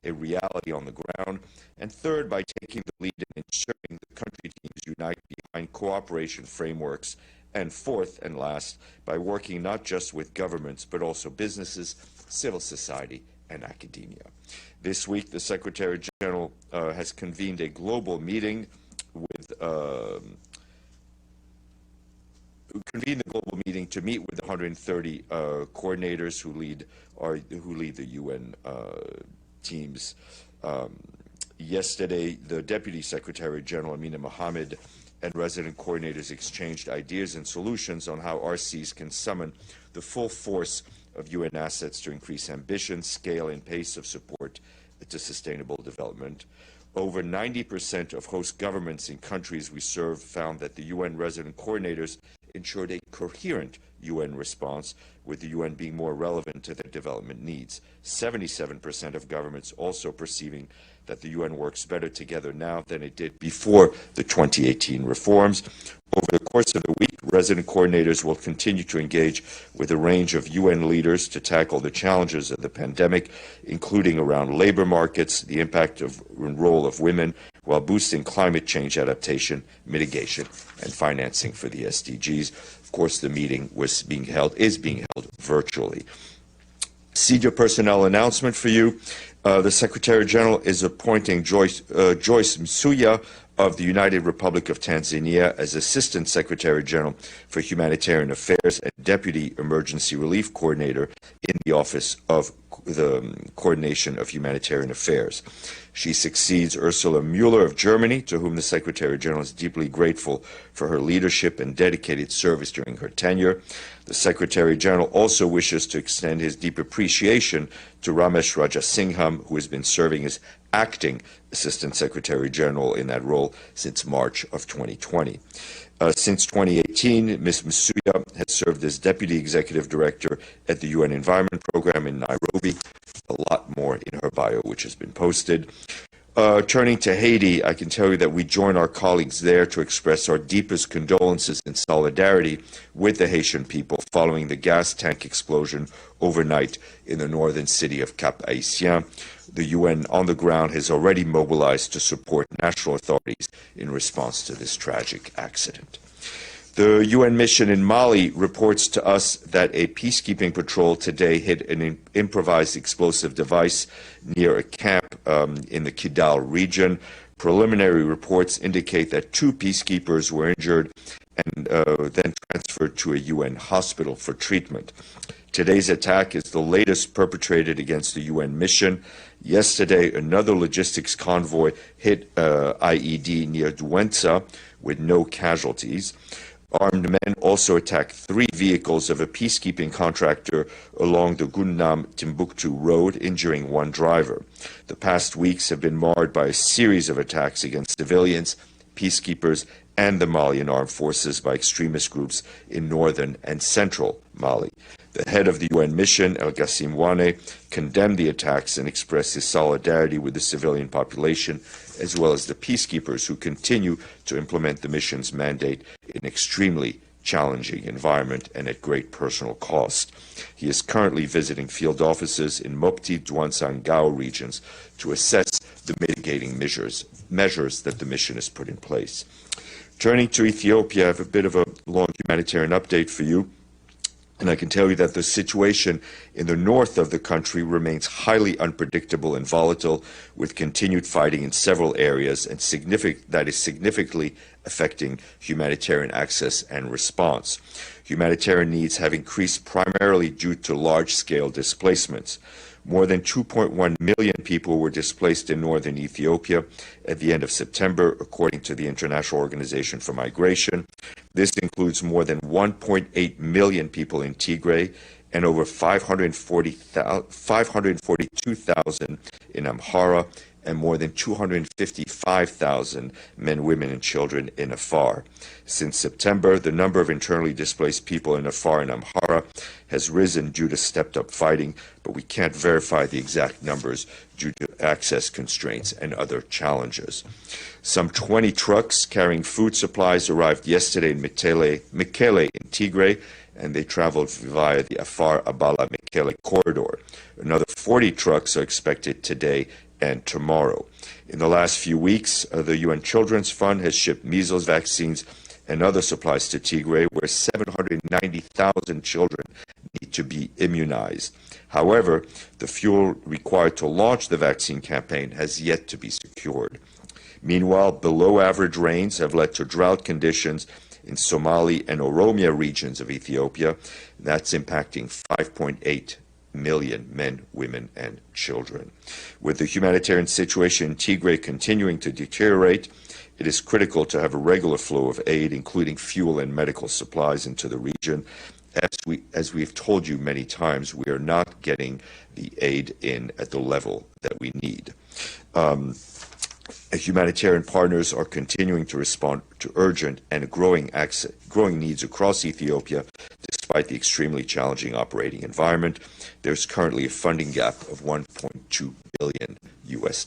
a reality on the ground. And third, by taking the lead in ensuring the country teams unite behind cooperation frameworks. And fourth and last, by working not just with governments, but also businesses, civil society, and academia. This week, the Secretary General has convened a global meeting with to meet with 130 coordinators who lead the UN teams. Yesterday, the Deputy Secretary General Amina Mohammed and resident coordinators exchanged ideas and solutions on how RCs can summon the full force of UN assets to increase ambition, scale, and pace of support to sustainable development. Over 90% of host governments in countries we serve found that the UN resident coordinators ensured a coherent UN response, with the UN being more relevant to their development needs. 77% of governments also perceiving that the UN works better together now than it did before the 2018 reforms. Over the course of the week, resident coordinators will continue to engage with a range of UN leaders to tackle the challenges of the pandemic, including around labor markets, the impact and role of women, while boosting climate change adaptation, mitigation, and financing for the SDGs. Of course, the meeting is being held virtually. Senior personnel announcement for you. The Secretary General is appointing Joyce Msuya of the United Republic of Tanzania as Assistant Secretary General for Humanitarian Affairs and Deputy Emergency Relief Coordinator in the Office of the Coordination of Humanitarian Affairs. She succeeds Ursula Mueller of Germany, to whom the Secretary General is deeply grateful for her leadership and dedicated service during her tenure. The Secretary General also wishes to extend his deep appreciation to Ramesh Rajasingham, who has been serving as acting Assistant Secretary General in that role since March of 2020. Since 2018, Ms. Msuya has served as Deputy Executive Director at the UN Environment Program in Nairobi. A lot more in her bio, which has been posted. Turning to Haiti, I can tell you that we join our colleagues there to express our deepest condolences and solidarity with the Haitian people following the gas tank explosion overnight in the northern city of Cap-Haïtien. The UN on the ground has already mobilized to support national authorities in response to this tragic accident. The UN mission in Mali reports to us that a peacekeeping patrol today hit an improvised explosive device near a camp in the Kidal region. Preliminary reports indicate that 2 peacekeepers were injured and then transferred to a UN hospital for treatment. Today's attack is the latest perpetrated against the UN mission. Yesterday, another logistics convoy hit IED near Douentza with no casualties. Armed men also attacked 3 vehicles of a peacekeeping contractor along the Gundam-Timbuktu road, injuring 1 driver. The past weeks have been marred by a series of attacks against civilians, peacekeepers, and the Malian armed forces by extremist groups in northern and central Mali. The head of the UN mission, El Ghassim Wane, condemned the attacks and expressed his solidarity with the civilian population, as well as the peacekeepers who continue to implement the mission's mandate in an extremely challenging environment and at great personal cost. He is currently visiting field offices in Mopti, Douentza, and Gao regions to assess the mitigating measures that the mission has put in place. Turning to Ethiopia, I have a bit of a long humanitarian update for you. And I can tell you that the situation in the north of the country remains highly unpredictable and volatile, with continued fighting in several areas and that is significantly affecting humanitarian access and response. Humanitarian needs have increased primarily due to large-scale displacements. More than 2.1 million people were displaced in northern Ethiopia at the end of September, according to the International Organization for Migration. This includes more than 1.8 million people in Tigray and over 542,000 in Amhara, and more than 255,000 men, women, and children in Afar. Since September, the number of internally displaced people in Afar and Amhara has risen due to stepped-up fighting, but we can't verify the exact numbers due to access constraints and other challenges. Some 20 trucks carrying food supplies arrived yesterday in Mekele in Tigray, and they traveled via the Afar-Abala-Mekele corridor. Another 40 trucks are expected today and tomorrow. In the last few weeks, the UN Children's Fund has shipped measles vaccines and other supplies to Tigray, where 790,000 children need to be immunized. However, the fuel required to launch the vaccine campaign has yet to be secured. Meanwhile, below-average rains have led to drought conditions in Somali and Oromia regions of Ethiopia. That's impacting 5.8 million men, women, and children. With the humanitarian situation in Tigray continuing to deteriorate, it is critical to have a regular flow of aid, including fuel and medical supplies, into the region. As we've told you many times, we are not getting the aid in at the level that we need. Humanitarian partners are continuing to respond to urgent and growing needs across Ethiopia, despite the extremely challenging operating environment. There's currently a funding gap of $1.2 billion US.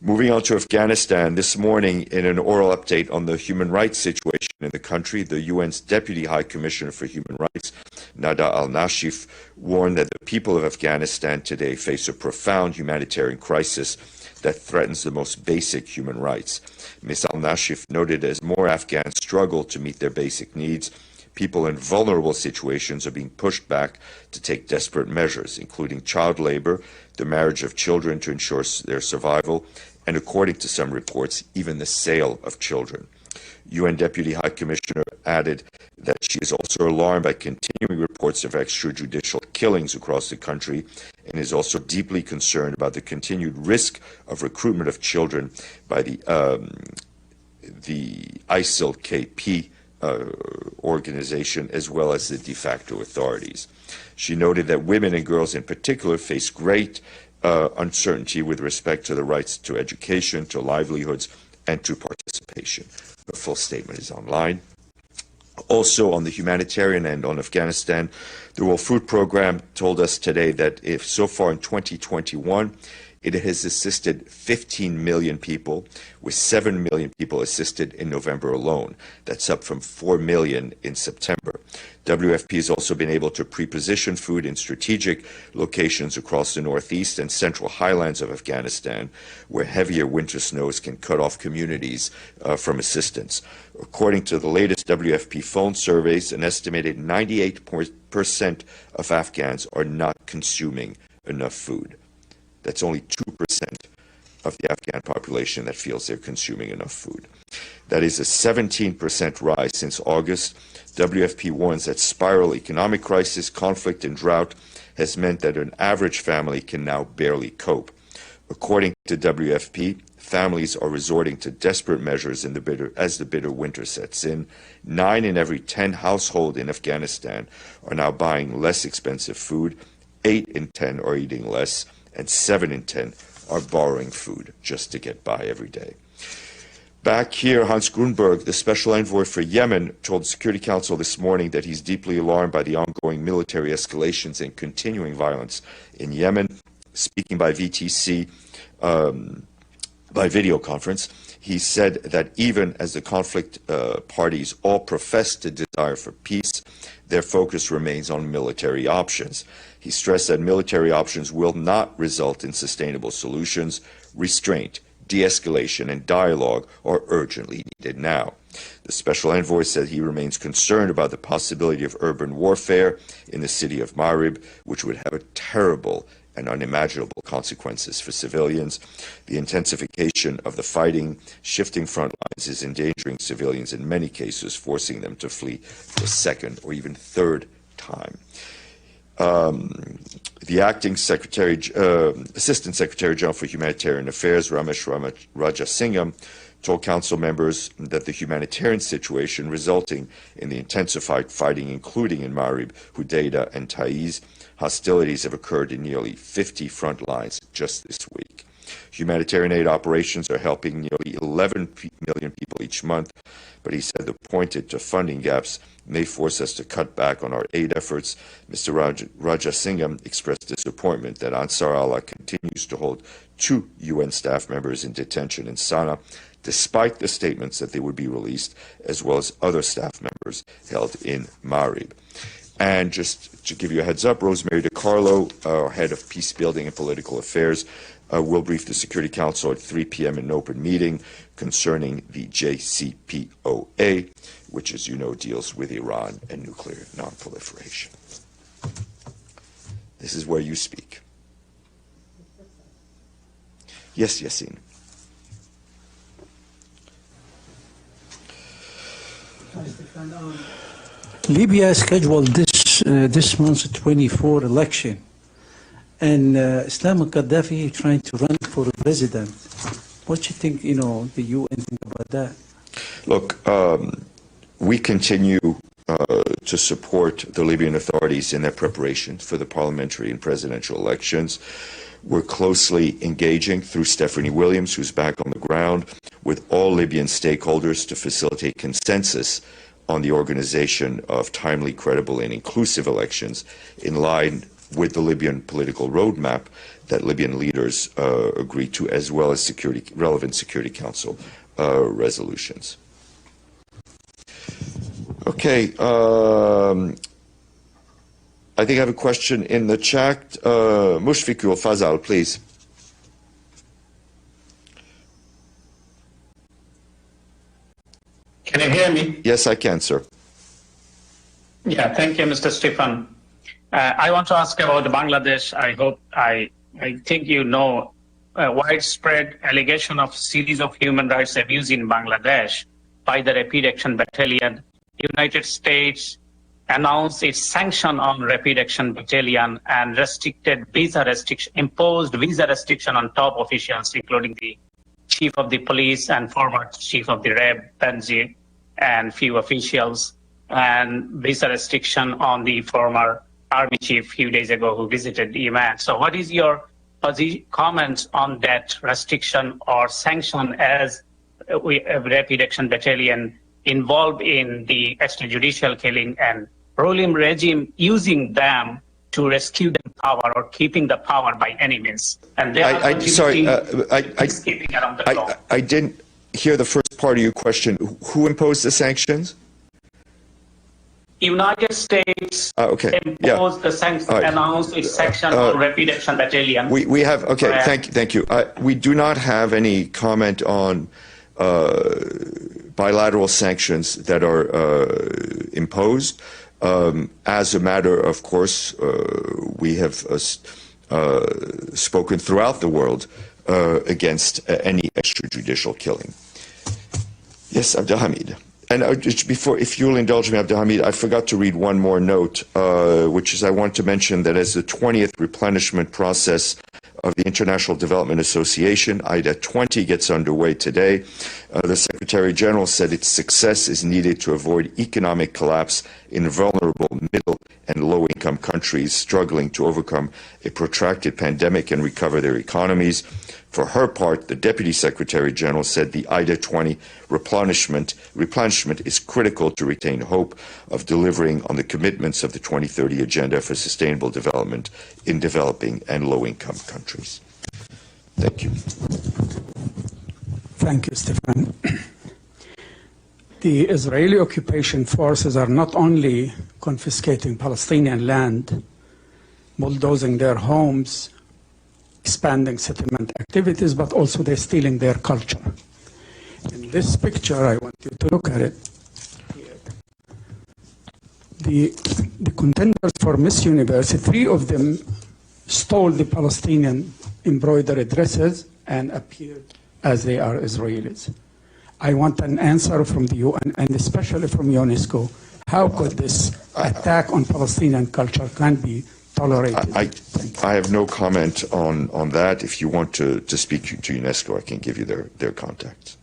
Moving on to Afghanistan, this morning in an oral update on the human rights situation in the country, the UN's Deputy High Commissioner for Human Rights, Nada al-Nashif, warned that the people of Afghanistan today face a profound humanitarian crisis that threatens the most basic human rights. Ms. al-Nashif noted as more Afghans struggle to meet their basic needs, people in vulnerable situations are being pushed back to take desperate measures, including child labor, the marriage of children to ensure their survival, and according to some reports, even the sale of children. UN Deputy High Commissioner added that she is also alarmed by continuing reports of extrajudicial killings across the country and is also deeply concerned about the continued risk of recruitment of children by the ISIL-KP organization, as well as the de facto authorities. She noted that women and girls in particular face great uncertainty with respect to the rights to education, to livelihoods, and to participation. The full statement is online. Also, on the humanitarian end on Afghanistan, the World Food Programme told us today that if so far in 2021, it has assisted 15 million people, with 7 million people assisted in November alone. That's up from 4 million in September. WFP has also been able to pre-position food in strategic locations across the northeast and central highlands of Afghanistan, where heavier winter snows can cut off communities from assistance. According to the latest WFP phone surveys, an estimated 98% of Afghans are not consuming enough food. That's only 2% of the Afghan population that feels they're consuming enough food. That is a 17% rise since August. WFP warns that spiral economic crisis, conflict, and drought has meant that an average family can now barely cope. According to WFP, families are resorting to desperate measures as the bitter winter sets in. 9 in every 10 households in Afghanistan are now buying less expensive food. 8 in 10 are eating less, and 7 in 10 are borrowing food just to get by every day. Back here, Hans Grunberg, the special envoy for Yemen, told the Security Council this morning that he's deeply alarmed by the ongoing military escalations and continuing violence in Yemen. Speaking by VTC, by video conference, he said that even as the conflict parties all profess the desire for peace, their focus remains on military options. He stressed that military options will not result in sustainable solutions. Restraint, de-escalation, and dialogue are urgently needed now. The special envoy said he remains concerned about the possibility of urban warfare in the city of Marib, which would have a terrible and unimaginable consequences for civilians. The intensification of the fighting, shifting front lines, is endangering civilians in many cases, forcing them to flee for a second or even third time. The acting Assistant Secretary General for Humanitarian Affairs, Ramesh Rajasingham, told council members that the humanitarian situation resulting in the intensified fighting, including in Marib, Hudaydah, and Taiz, hostilities have occurred in nearly 50 front lines just this week. Humanitarian aid operations are helping nearly 11 million people each month, but he said the pointed to funding gaps may force us to cut back on our aid efforts. Mr. Rajasingham expressed disappointment that Ansar Allah continues to hold 2 UN staff members in detention in Sana'a, despite the statements that they would be released, as well as other staff members held in Marib. And just to give you a heads up, Rosemary DiCarlo, our head of peace building and political affairs, will brief the Security Council at 3 p.m. in an open meeting concerning the JCPOA, which, as you know, deals with Iran and nuclear nonproliferation. This is where you speak. Yes, Yassine. Libya scheduled this month's 24 election, and Islam Gaddafi trying to run for president. What do you think, the UN think about that? Look, we continue to support the Libyan authorities in their preparations for the parliamentary and presidential elections. We're closely engaging through Stephanie Williams, who's back on the ground, with all Libyan stakeholders to facilitate consensus on the organization of timely, credible, and inclusive elections in line with the Libyan political roadmap that Libyan leaders agreed to, as well as relevant Security Council resolutions. Okay. I think I have a question in the chat. Mushfiqul Fazal, please. Can you hear me? Yes, I can, sir. Yeah, thank you, Mr. Stefan. I want to ask about Bangladesh. I think you know widespread allegation of series of human rights abuse in Bangladesh by the Rapid Action Battalion. United States announced its sanction on Rapid Action Battalion and imposed visa restriction on top officials, including the chief of the police and former chief of the RAB, Benji, and few officials, and visa restriction on the former army chief a few days ago who visited Yemen. So what is your comments on that restriction or sanction as Rapid Action Battalion involved in the extrajudicial killing and ruling regime using them to rescue the power or keeping the power by any means? And they are peacekeeping around the globe. I didn't hear the first part of your question. Who imposed the sanctions? United States imposed the sanctions, announced its sanction on Rapid Action Battalion. We have, thank you. We do not have any comment on bilateral sanctions that are imposed. As a matter of course, we have spoken throughout the world against any extrajudicial killing. Yes, Abdelhamid. And before, if you'll indulge me, Abdelhamid, I forgot to read one more note, which is I want to mention that as the 20th replenishment process of the International Development Association, IDA 20, gets underway today, the Secretary General said its success is needed to avoid economic collapse in vulnerable middle and low-income countries struggling to overcome a protracted pandemic and recover their economies. For her part, the Deputy Secretary General said the IDA 20 replenishment is critical to retain hope of delivering on the commitments of the 2030 Agenda for Sustainable Development in developing and low-income countries. Thank you. Thank you, Stefan. The Israeli occupation forces are not only confiscating Palestinian land, bulldozing their homes, expanding settlement activities, but also they're stealing their culture. In this picture, I want you to look at it. The contenders for Miss Universe, 3 of them stole the Palestinian embroidered dresses and appeared as they are Israelis. I want an answer from the UN and especially from UNESCO. How could this attack on Palestinian culture can be tolerated? I have no comment on that. If you want to speak to UNESCO, I can give you their contacts.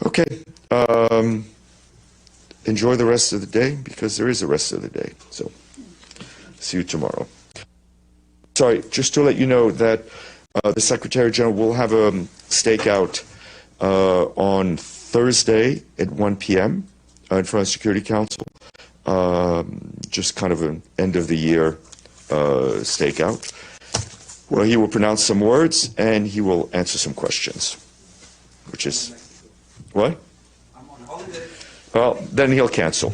Okay. Enjoy the rest of the day, because there is a rest of the day. So see you tomorrow. Sorry, just to let you know that the Secretary General will have a stakeout on Thursday at 1 p.m. In front of the Security Council. Just kind of an end-of-the-year stakeout, where he will pronounce some words and he will answer some questions, which is, what? I'm on holiday. Well, then he'll cancel.